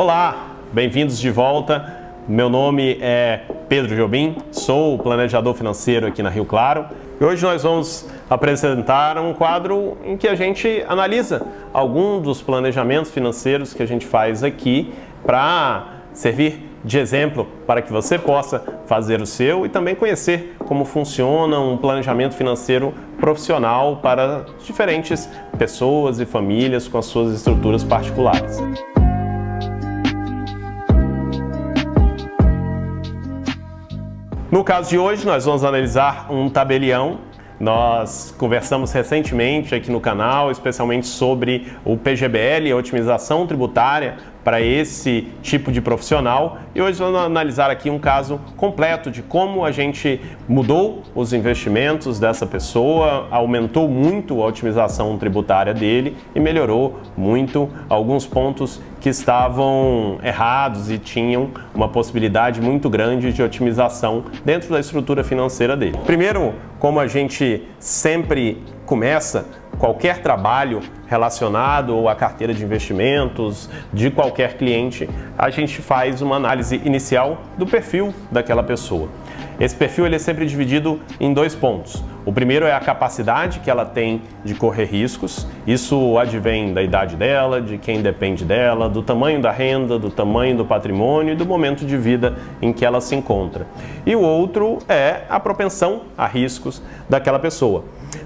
Olá, bem-vindos de volta. Meu nome é Pedro Jobim, sou planejador financeiro aqui na Rio Claro e hoje nós vamos apresentar um quadro em que a gente analisa alguns dos planejamentos financeiros que a gente faz aqui para servir de exemplo para que você possa fazer o seu e também conhecer como funciona um planejamento financeiro profissional para diferentes pessoas e famílias com as suas estruturas particulares. No caso de hoje, nós vamos analisar um tabelião. Nós conversamos recentemente aqui no canal, especialmente sobre o PGBL, a otimização tributária para esse tipo de profissional. E hoje vamos analisar aqui um caso completo de como a gente mudou os investimentos dessa pessoa, aumentou muito a otimização tributária dele e melhorou muito alguns pontos que estavam errados e tinham uma possibilidade muito grande de otimização dentro da estrutura financeira dele. Primeiro, como a gente sempre começa qualquer trabalho relacionado à carteira de investimentos de qualquer cliente, a gente faz uma análise inicial do perfil daquela pessoa. Esse perfil ele é sempre dividido em dois pontos. O primeiro é a capacidade que ela tem de correr riscos. Isso advém da idade dela, de quem depende dela, do tamanho da renda, do tamanho do patrimônio e do momento de vida em que ela se encontra. E o outro é a propensão a riscos daquela pessoa.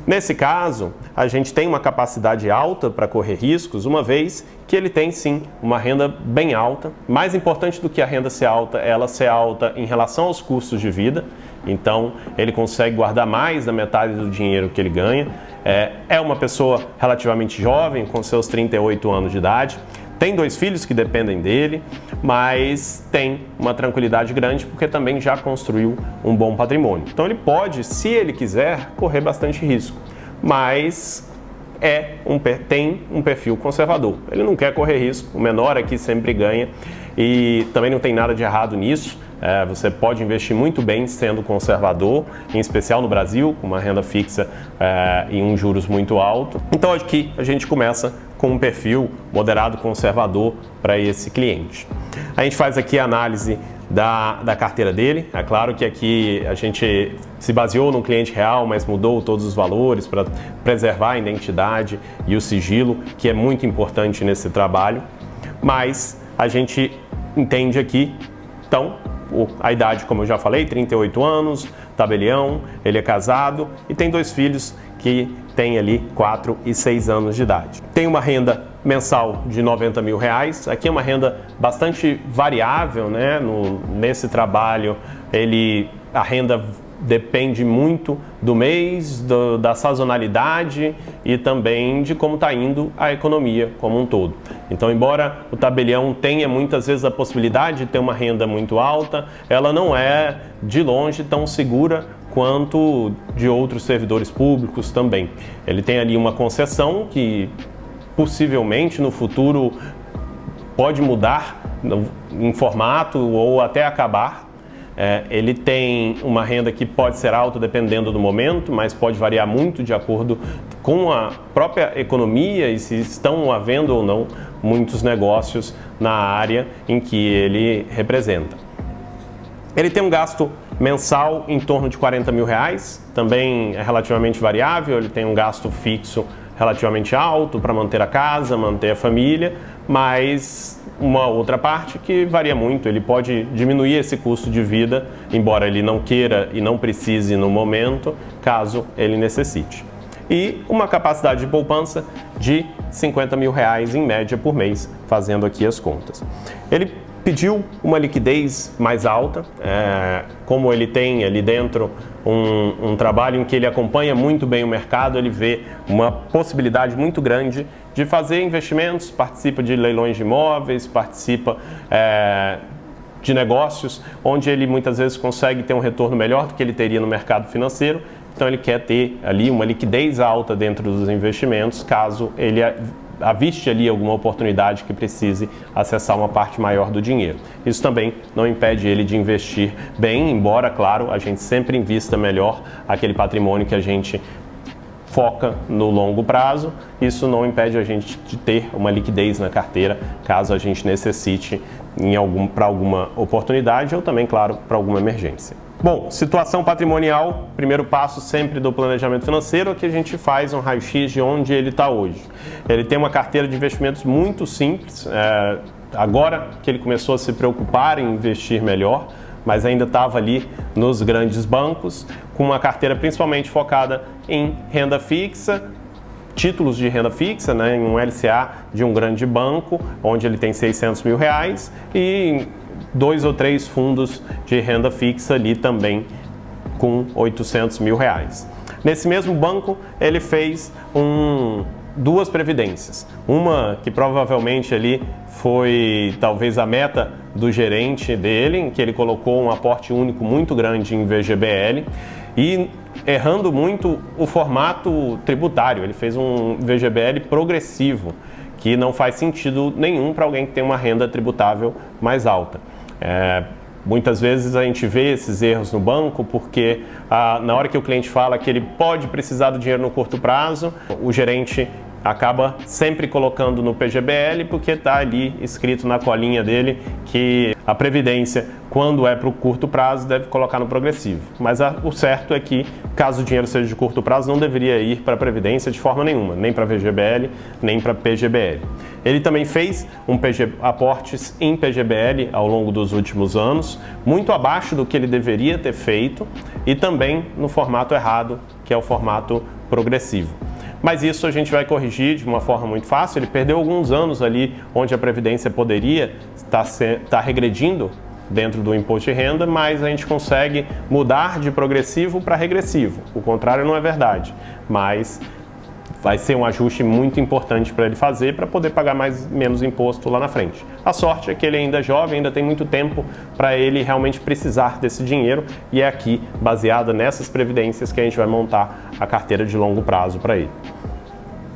Nesse caso, a gente tem uma capacidade alta para correr riscos, uma vez que ele tem sim uma renda bem alta. Mais importante do que a renda ser alta, ela ser alta em relação aos custos de vida. Então, ele consegue guardar mais da metade do dinheiro que ele ganha. É uma pessoa relativamente jovem, com seus 38 anos de idade. Tem 2 filhos que dependem dele, mas tem uma tranquilidade grande porque também já construiu um bom patrimônio. Então ele pode, se ele quiser, correr bastante risco, mas tem um perfil conservador. Ele não quer correr risco, o menor aqui sempre ganha e também não tem nada de errado nisso. Você pode investir muito bem sendo conservador, em especial no Brasil, com uma renda fixa e um juros muito alto. Então aqui a gente começa com um perfil moderado conservador para esse cliente. A gente faz aqui a análise da carteira dele. É claro que aqui a gente se baseou no cliente real, mas mudou todos os valores para preservar a identidade e o sigilo, que é muito importante nesse trabalho. Mas a gente entende aqui, então, a idade, como eu já falei, 38 anos, tabelião, ele é casado e tem 2 filhos que têm ali 4 e 6 anos de idade. Tem uma renda mensal de R$90 mil. Aqui é uma renda bastante variável, né? Nesse trabalho, a renda depende muito do mês, da sazonalidade e também de como está indo a economia como um todo. Então, embora o tabelião tenha muitas vezes a possibilidade de ter uma renda muito alta, ela não é de longe tão segura quanto de outros servidores públicos também. Ele tem ali uma concessão que possivelmente no futuro pode mudar em formato ou até acabar. Ele tem uma renda que pode ser alta dependendo do momento, mas pode variar muito de acordo com a própria economia e se estão havendo ou não muitos negócios na área em que ele representa. Ele tem um gasto mensal em torno de R$40 mil, também é relativamente variável. Ele tem um gasto fixo relativamente alto para manter a casa, manter a família, mas uma outra parte que varia muito. Ele pode diminuir esse custo de vida, embora ele não queira e não precise no momento, caso ele necessite. E uma capacidade de poupança de R$50 mil em média por mês, fazendo aqui as contas. Ele pediu uma liquidez mais alta, como ele tem ali dentro um trabalho em que ele acompanha muito bem o mercado, ele vê uma possibilidade muito grande de fazer investimentos, participa de leilões de imóveis, participa de negócios, onde ele muitas vezes consegue ter um retorno melhor do que ele teria no mercado financeiro. Então ele quer ter ali uma liquidez alta dentro dos investimentos, caso ele aviste ali alguma oportunidade que precise acessar uma parte maior do dinheiro. Isso também não impede ele de investir bem, embora, claro, a gente sempre invista melhor aquele patrimônio que a gente foca no longo prazo, isso não impede a gente de ter uma liquidez na carteira, caso a gente necessite para alguma oportunidade ou também, claro, para alguma emergência. Bom, situação patrimonial, primeiro passo sempre do planejamento financeiro é que a gente faz um raio-x de onde ele está hoje. Ele tem uma carteira de investimentos muito simples, agora que ele começou a se preocupar em investir melhor, mas ainda estava ali nos grandes bancos, com uma carteira principalmente focada em renda fixa, títulos de renda fixa, né, em um LCA de um grande banco, onde ele tem R$600 mil, e 2 ou 3 fundos de renda fixa ali também com R$800 mil. Nesse mesmo banco, ele fez duas previdências. Uma que provavelmente ali foi talvez a meta do gerente dele, em que ele colocou um aporte único muito grande em VGBL e errando muito o formato tributário. Ele fez um VGBL progressivo, que não faz sentido nenhum para alguém que tem uma renda tributável mais alta. Muitas vezes a gente vê esses erros no banco porque na hora que o cliente fala que ele pode precisar do dinheiro no curto prazo, o gerente acaba sempre colocando no PGBL porque está ali escrito na colinha dele que a previdência, quando é para o curto prazo, deve colocar no progressivo. Mas o certo é que, caso o dinheiro seja de curto prazo, não deveria ir para a previdência de forma nenhuma, nem para VGBL, nem para PGBL. Ele também fez aportes em PGBL ao longo dos últimos anos, muito abaixo do que ele deveria ter feito e também no formato errado, que é o formato progressivo. Mas isso a gente vai corrigir de uma forma muito fácil. Ele perdeu alguns anos ali onde a Previdência poderia estar regredindo dentro do imposto de renda, mas a gente consegue mudar de progressivo para regressivo. O contrário não é verdade, mas vai ser um ajuste muito importante para ele fazer para poder pagar menos imposto lá na frente. A sorte é que ele ainda é jovem, ainda tem muito tempo para ele realmente precisar desse dinheiro e é aqui, baseada nessas previdências, que a gente vai montar a carteira de longo prazo para ele.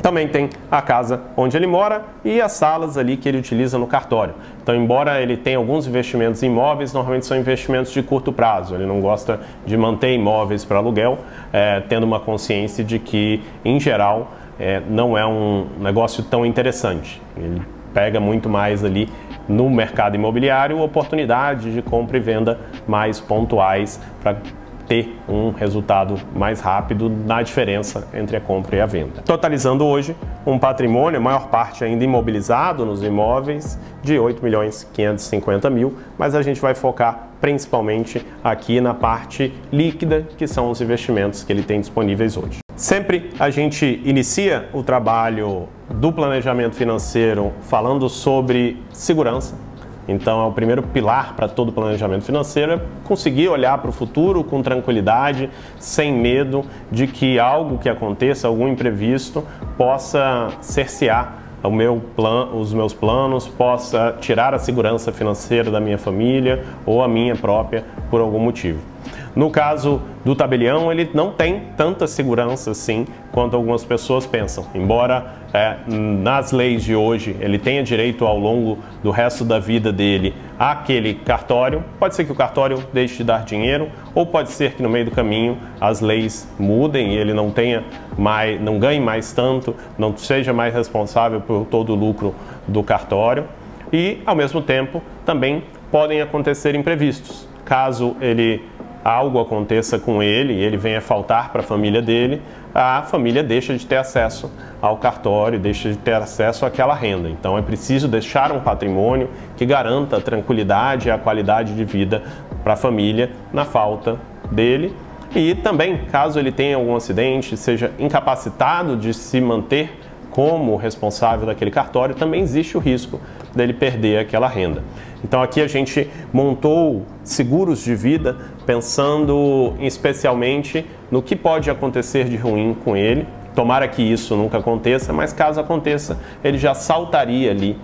Também tem a casa onde ele mora e as salas ali que ele utiliza no cartório. Então, embora ele tenha alguns investimentos em imóveis, normalmente são investimentos de curto prazo. Ele não gosta de manter imóveis para aluguel, tendo uma consciência de que, em geral, não é um negócio tão interessante. Ele pega muito mais ali no mercado imobiliário oportunidade de compra e venda mais pontuais para ter um resultado mais rápido na diferença entre a compra e a venda. Totalizando hoje um patrimônio, a maior parte ainda imobilizado nos imóveis, de R$ 8.550.000, mas a gente vai focar principalmente aqui na parte líquida, que são os investimentos que ele tem disponíveis hoje. Sempre a gente inicia o trabalho do planejamento financeiro falando sobre segurança. Então, é o primeiro pilar para todo planejamento financeiro é conseguir olhar para o futuro com tranquilidade, sem medo de que algo que aconteça, algum imprevisto, possa cercear os meus planos, possa tirar a segurança financeira da minha família ou a minha própria por algum motivo. No caso do tabelião, ele não tem tanta segurança assim quanto algumas pessoas pensam. Embora nas leis de hoje ele tenha direito ao longo do resto da vida dele àquele cartório, pode ser que o cartório deixe de dar dinheiro ou pode ser que no meio do caminho as leis mudem e ele não ganhe mais tanto, não seja mais responsável por todo o lucro do cartório e, ao mesmo tempo, também podem acontecer imprevistos. Caso algo aconteça com ele e ele venha faltar para a família dele, a família deixa de ter acesso ao cartório, deixa de ter acesso àquela renda. Então é preciso deixar um patrimônio que garanta a tranquilidade e a qualidade de vida para a família na falta dele. E também, caso ele tenha algum acidente, seja incapacitado de se manter como responsável daquele cartório, também existe o risco dele perder aquela renda. Então aqui a gente montou seguros de vida pensando especialmente no que pode acontecer de ruim com ele. Tomara que isso nunca aconteça, mas caso aconteça, ele já saltaria ali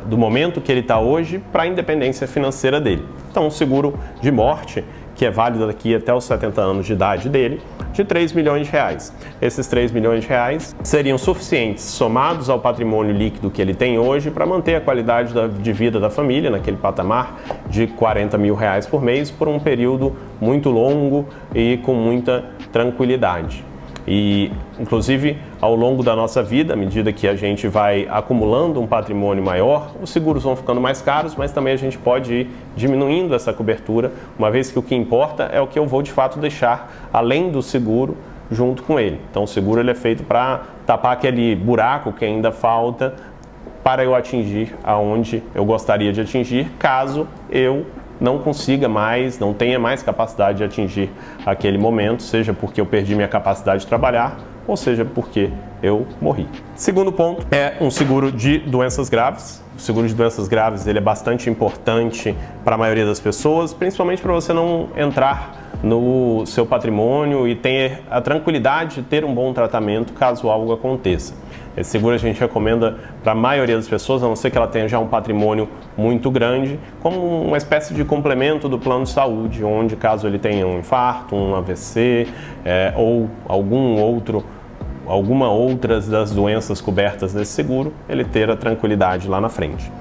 do momento que ele está hoje para a independência financeira dele. Então um seguro de morte, que é válido daqui até os 70 anos de idade dele, de R$3 milhões. Esses R$3 milhões seriam suficientes, somados ao patrimônio líquido que ele tem hoje, para manter a qualidade de vida da família, naquele patamar de R$40 mil por mês, por um período muito longo e com muita tranquilidade. E, inclusive, ao longo da nossa vida, à medida que a gente vai acumulando um patrimônio maior, os seguros vão ficando mais caros, mas também a gente pode ir diminuindo essa cobertura, uma vez que o que importa é o que eu vou de fato deixar além do seguro junto com ele. Então o seguro ele é feito para tapar aquele buraco que ainda falta para eu atingir aonde eu gostaria de atingir, caso eu não consiga mais, não tenha mais capacidade de atingir aquele momento, seja porque eu perdi minha capacidade de trabalhar, ou seja porque eu morri. Segundo ponto é um seguro de doenças graves. O seguro de doenças graves ele é bastante importante para a maioria das pessoas, principalmente para você não entrar no seu patrimônio e ter a tranquilidade de ter um bom tratamento caso algo aconteça. Esse seguro a gente recomenda para a maioria das pessoas, a não ser que ela tenha já um patrimônio muito grande, como uma espécie de complemento do plano de saúde, onde caso ele tenha um infarto, um AVC ou alguma outras das doenças cobertas nesse seguro, ele ter a tranquilidade lá na frente.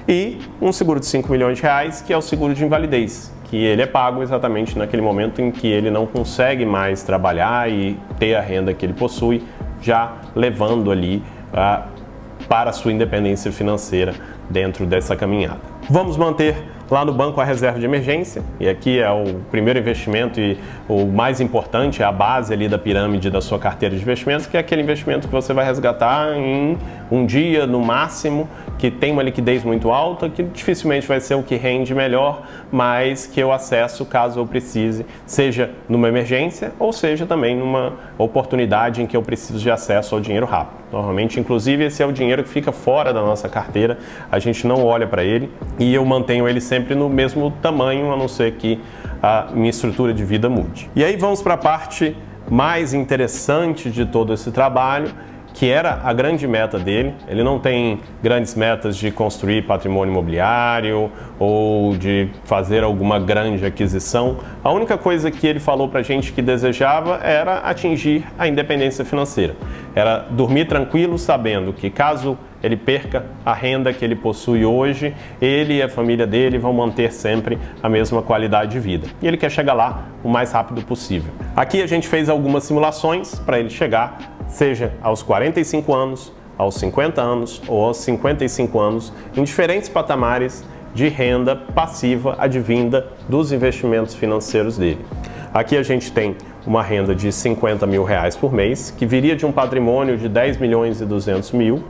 E um seguro de 5 milhões de reais, que é o seguro de invalidez, que ele é pago exatamente naquele momento em que ele não consegue mais trabalhar e ter a renda que ele possui, já levando ali para a sua independência financeira dentro dessa caminhada. Vamos manter lá no banco a reserva de emergência, e aqui é o primeiro investimento e o mais importante, é a base ali da pirâmide da sua carteira de investimentos, que é aquele investimento que você vai resgatar em um dia no máximo, que tem uma liquidez muito alta, que dificilmente vai ser o que rende melhor, mas que eu acesso caso eu precise, seja numa emergência ou seja também numa oportunidade em que eu preciso de acesso ao dinheiro rápido. Normalmente, inclusive, esse é o dinheiro que fica fora da nossa carteira, a gente não olha para ele e eu mantenho ele sempre no mesmo tamanho, a não ser que a minha estrutura de vida mude. E aí vamos para a parte mais interessante de todo esse trabalho, que era a grande meta dele. Ele não tem grandes metas de construir patrimônio imobiliário ou de fazer alguma grande aquisição. A única coisa que ele falou pra gente que desejava era atingir a independência financeira. Era dormir tranquilo sabendo que caso ele perca a renda que ele possui hoje, ele e a família dele vão manter sempre a mesma qualidade de vida. E ele quer chegar lá o mais rápido possível. Aqui a gente fez algumas simulações para ele chegar, seja aos 45 anos, aos 50 anos ou aos 55 anos, em diferentes patamares de renda passiva advinda dos investimentos financeiros dele. Aqui a gente tem uma renda de 50 mil reais por mês, que viria de um patrimônio de 10 milhões e 200 mil,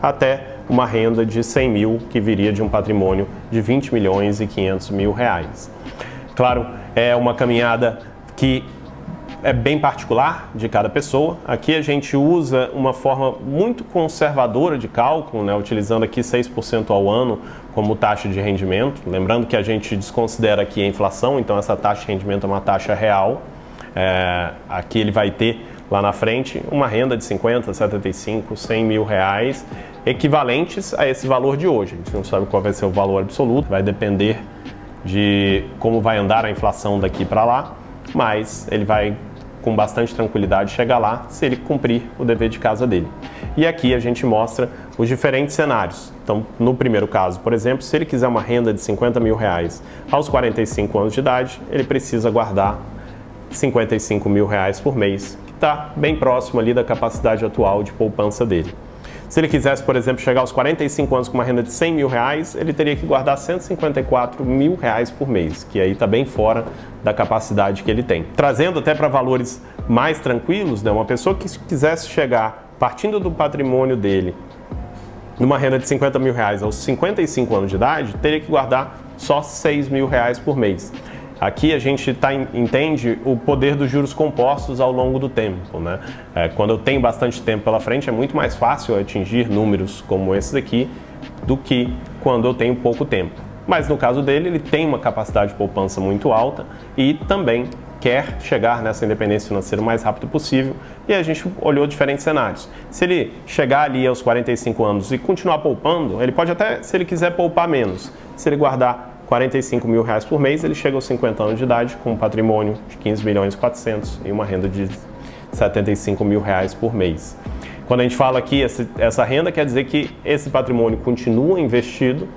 até uma renda de 100 mil, que viria de um patrimônio de 20 milhões e 500 mil reais. Claro, é uma caminhada que é bem particular de cada pessoa. Aqui a gente usa uma forma muito conservadora de cálculo, né, utilizando aqui 6% ao ano como taxa de rendimento. Lembrando que a gente desconsidera aqui a inflação, então essa taxa de rendimento é uma taxa real. Aqui ele vai ter lá na frente uma renda de 50, 75, 100 mil reais, equivalentes a esse valor de hoje. A gente não sabe qual vai ser o valor absoluto, vai depender de como vai andar a inflação daqui para lá, mas ele vai com bastante tranquilidade chegar lá se ele cumprir o dever de casa dele. E aqui a gente mostra os diferentes cenários. Então, no primeiro caso, por exemplo, se ele quiser uma renda de 50 mil reais aos 45 anos de idade, ele precisa guardar 55 mil reais por mês, que está bem próximo ali da capacidade atual de poupança dele. Se ele quisesse, por exemplo, chegar aos 45 anos com uma renda de 100 mil reais, ele teria que guardar 154 mil reais por mês, que aí está bem fora da capacidade que ele tem. Trazendo até para valores mais tranquilos, né, uma pessoa que quisesse chegar, partindo do patrimônio dele, numa renda de 50 mil reais aos 55 anos de idade, teria que guardar só 6 mil reais por mês. Aqui a gente entende o poder dos juros compostos ao longo do tempo, né? Quando eu tenho bastante tempo pela frente, é muito mais fácil atingir números como esses aqui do que quando eu tenho pouco tempo. Mas no caso dele, ele tem uma capacidade de poupança muito alta e também quer chegar nessa independência financeira o mais rápido possível, e a gente olhou diferentes cenários. Se ele chegar ali aos 45 anos e continuar poupando, ele pode até, se ele quiser poupar menos, se ele guardar 45 mil reais por mês, ele chega aos 50 anos de idade com um patrimônio de 15 milhões e 400 e uma renda de 75 mil reais por mês. Quando a gente fala aqui essa renda, quer dizer que esse patrimônio continua investido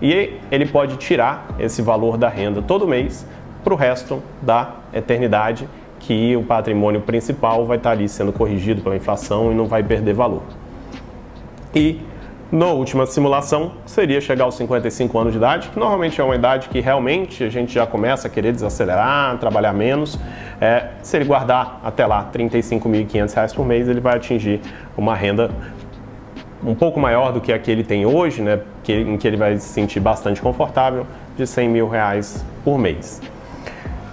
e ele pode tirar esse valor da renda todo mês para o resto da eternidade que o patrimônio principal vai estar ali sendo corrigido pela inflação e não vai perder valor. E na última simulação seria chegar aos 55 anos de idade, que normalmente é uma idade que realmente a gente já começa a querer desacelerar, trabalhar menos. Se ele guardar até lá R$ 35.500 por mês, ele vai atingir uma renda um pouco maior do que a que ele tem hoje, né, em que ele vai se sentir bastante confortável, de R$ 100 mil por mês.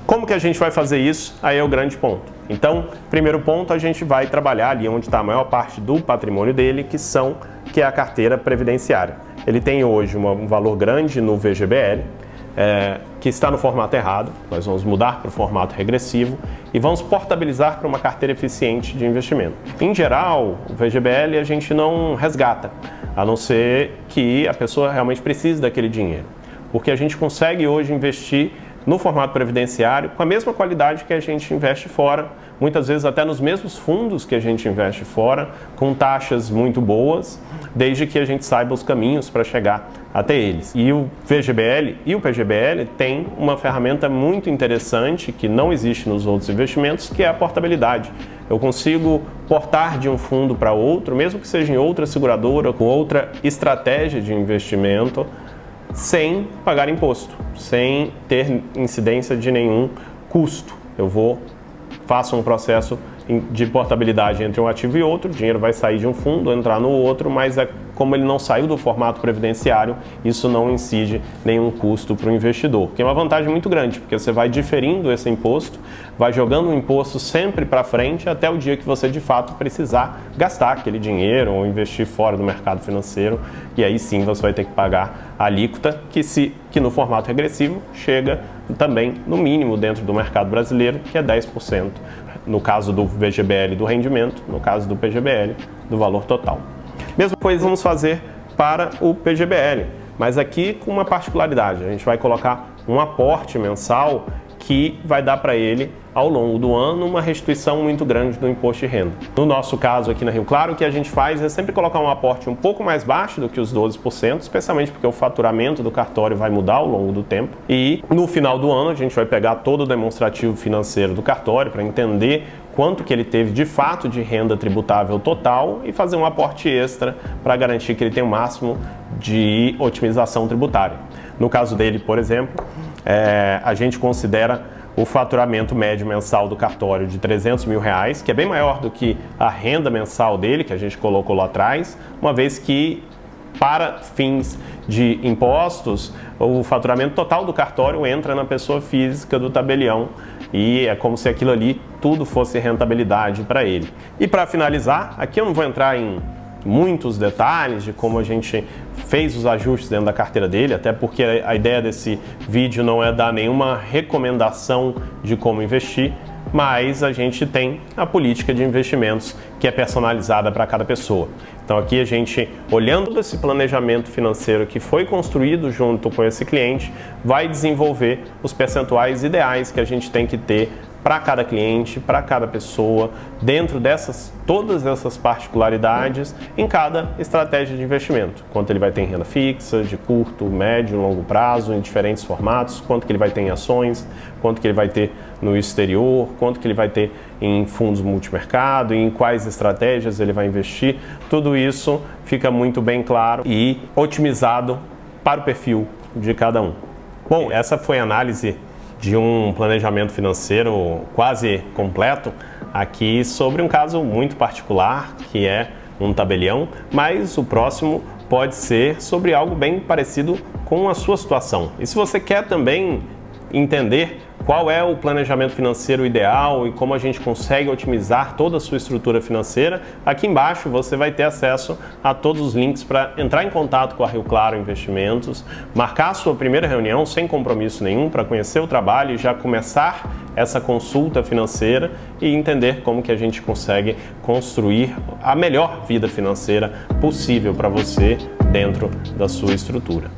Como que a gente vai fazer isso? Aí é o grande ponto. Então, primeiro ponto, a gente vai trabalhar ali onde está a maior parte do patrimônio dele, que é a carteira previdenciária. Ele tem hoje um valor grande no VGBL, que está no formato errado. Nós vamos mudar para o formato regressivo e vamos portabilizar para uma carteira eficiente de investimento. Em geral, o VGBL a gente não resgata, a não ser que a pessoa realmente precise daquele dinheiro, porque a gente consegue hoje investir no formato previdenciário com a mesma qualidade que a gente investe fora, muitas vezes até nos mesmos fundos que a gente investe fora, com taxas muito boas, desde que a gente saiba os caminhos para chegar até eles. E o VGBL e o PGBL têm uma ferramenta muito interessante que não existe nos outros investimentos, que é a portabilidade. Eu consigo portar de um fundo para outro, mesmo que seja em outra seguradora, com outra estratégia de investimento, sem pagar imposto, sem ter incidência de nenhum custo. Faço um processo de portabilidade entre um ativo e outro, o dinheiro vai sair de um fundo, entrar no outro, mas como ele não saiu do formato previdenciário, isso não incide nenhum custo para o investidor, que é uma vantagem muito grande, porque você vai diferindo esse imposto, vai jogando o imposto sempre para frente até o dia que você de fato precisar gastar aquele dinheiro ou investir fora do mercado financeiro, e aí sim você vai ter que pagar a alíquota, que no formato regressivo chega também no mínimo dentro do mercado brasileiro, que é 10%. No caso do VGBL do rendimento, no caso do PGBL do valor total. Mesma coisa vamos fazer para o PGBL, mas aqui com uma particularidade. A gente vai colocar um aporte mensal que vai dar para ele, ao longo do ano, uma restituição muito grande do imposto de renda. No nosso caso aqui na Rio Claro, o que a gente faz é sempre colocar um aporte um pouco mais baixo do que os 12%, especialmente porque o faturamento do cartório vai mudar ao longo do tempo. E no final do ano a gente vai pegar todo o demonstrativo financeiro do cartório para entender quanto que ele teve de fato de renda tributável total e fazer um aporte extra para garantir que ele tem o máximo de otimização tributária. No caso dele, por exemplo, a gente considera o faturamento médio mensal do cartório de R$ 300 mil, que é bem maior do que a renda mensal dele, que a gente colocou lá atrás, uma vez que, para fins de impostos, o faturamento total do cartório entra na pessoa física do tabelião e é como se aquilo ali tudo fosse rentabilidade para ele. E para finalizar, aqui eu não vou entrar em muitos detalhes de como a gente fez os ajustes dentro da carteira dele, até porque a ideia desse vídeo não é dar nenhuma recomendação de como investir, mas a gente tem a política de investimentos que é personalizada para cada pessoa. Então aqui a gente, olhando esse planejamento financeiro que foi construído junto com esse cliente, vai desenvolver os percentuais ideais que a gente tem que ter para cada cliente, para cada pessoa, dentro todas essas particularidades em cada estratégia de investimento. Quanto ele vai ter em renda fixa, de curto, médio, longo prazo, em diferentes formatos, quanto que ele vai ter em ações, quanto que ele vai ter no exterior, quanto que ele vai ter em fundos multimercado, em quais estratégias ele vai investir. Tudo isso fica muito bem claro e otimizado para o perfil de cada um. Bom, essa foi a análise de um planejamento financeiro quase completo aqui sobre um caso muito particular, que é um tabelião, mas o próximo pode ser sobre algo bem parecido com a sua situação. E se você quer também entender qual é o planejamento financeiro ideal e como a gente consegue otimizar toda a sua estrutura financeira, aqui embaixo você vai ter acesso a todos os links para entrar em contato com a Rio Claro Investimentos, marcar a sua primeira reunião sem compromisso nenhum para conhecer o trabalho e já começar essa consulta financeira e entender como que a gente consegue construir a melhor vida financeira possível para você dentro da sua estrutura.